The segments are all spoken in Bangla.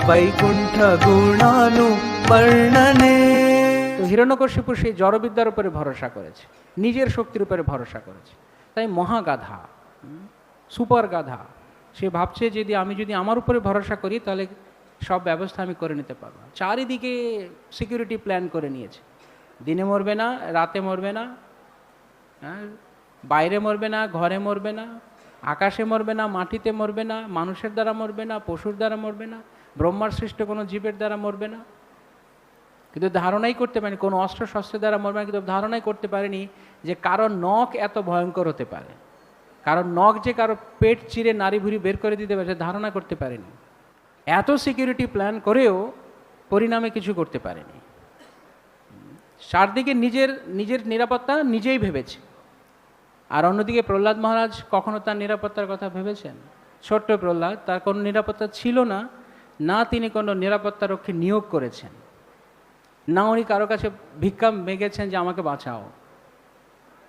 वैकुण्ठ गुणानुवर्णने। তো হিরণ্যকশিপু সেই জড়বিদ্যার উপরে ভরসা করেছে, নিজের শক্তির উপরে ভরসা করেছে, তাই মহাগাধা, সুপার গাধা। সে ভাবছে আমি যদি আমার উপরে ভরসা করি তাহলে সব ব্যবস্থা আমি করে নিতে পারবো। চারিদিকে সিকিউরিটি প্ল্যান করে নিয়েছে, দিনে মরবে না, রাতে মরবে না, হ্যাঁ, বাইরে মরবে না, ঘরে মরবে না, আকাশে মরবে না, মাটিতে মরবে না, মানুষের দ্বারা মরবে না, পশুর দ্বারা মরবে না, ব্রহ্মার সৃষ্ট কোনো জীবের দ্বারা মরবে না। কিন্তু ধারণাই করতে পারেনি, কোনো অস্ত্র শস্ত্রের দ্বারা মরবে না, কিন্তু ধারণাই করতে পারেনি যে কারো নখ এত ভয়ঙ্কর হতে পারে, কারণ নখ যে কারো পেট চিরে নাড়ি ভুড়ি বের করে দিতে পারে, ধারণা করতে পারেনি। এত সিকিউরিটি প্ল্যান করেও পরিণামে কিছু করতে পারেনি। চারদিকে নিজের নিরাপত্তা নিজেই ভেবেছে, আর অন্যদিকে প্রহ্লাদ মহারাজ কখনো তার নিরাপত্তার কথা ভেবেছেন? ছোট্ট প্রহ্লাদ, তার কোনো নিরাপত্তা ছিল না, না তিনি কোনো নিরাপত্তারক্ষী নিয়োগ করেছেন, না উনি কারো কাছে ভিক্ষা মেগেছেন যে আমাকে বাঁচাও।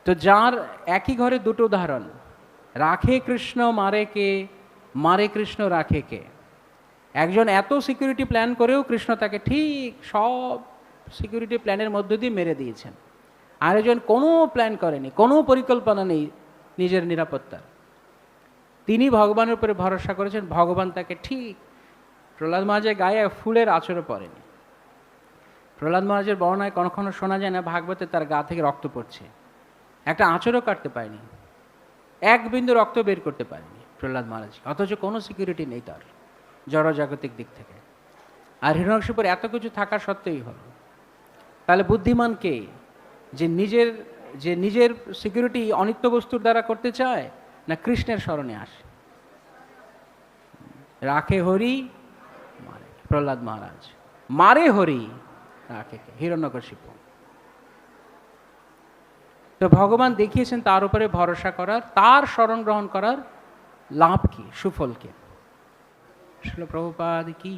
তো যার একই ঘরে দুটো উদাহরণ, রাখে কৃষ্ণ মারে কে, মারে কৃষ্ণ রাখে কে। একজন এত সিকিউরিটি প্ল্যান করেও কৃষ্ণ তাকে ঠিক সব সিকিউরিটি প্ল্যানের মধ্য দিয়ে মেরে দিয়েছেন। আরেকজন কোনো প্ল্যান করেনি, কোনো পরিকল্পনা নেই নিজের নিরাপত্তার, তিনি ভগবানের উপরে ভরসা করেছেন, ভগবান তাকে ঠিক। প্রহ্লাদ মহারাজের গায়ে ফুলের আঁচড়ও পড়েনি। প্রহ্লাদ মহারাজের বর্ণনায় কখনো শোনা যায় না ভাগবতে তার গা থেকে রক্ত পড়ছে, একটা আঁচড়ও কাটতে পারেনি, এক বিন্দু রক্ত বের করতে পারেনি প্রহ্লাদ মহারাজ, অথচ কোনো সিকিউরিটি নেই তার জড়জাগতিক দিক থেকে। আর হিরণ্যকশিপুর এত কিছু থাকা সত্ত্বেই হলো। তাহলে বুদ্ধিমান কে, যে নিজের সিকিউরিটি অনিত্য বস্তুর দ্বারা করতে চায়, না কৃষ্ণের স্মরণে আসে? রাখে হরি মারে, প্রহ্লাদ মহারাজ, মারে হরি রাখে কে, হিরণ্যকশিপু। তো ভগবান দেখিয়েছেন তার উপরে ভরসা করার, তার শরণ গ্রহণ করার লাভ কি, সুফল কি। শ্রীল প্রভুপাদ কি।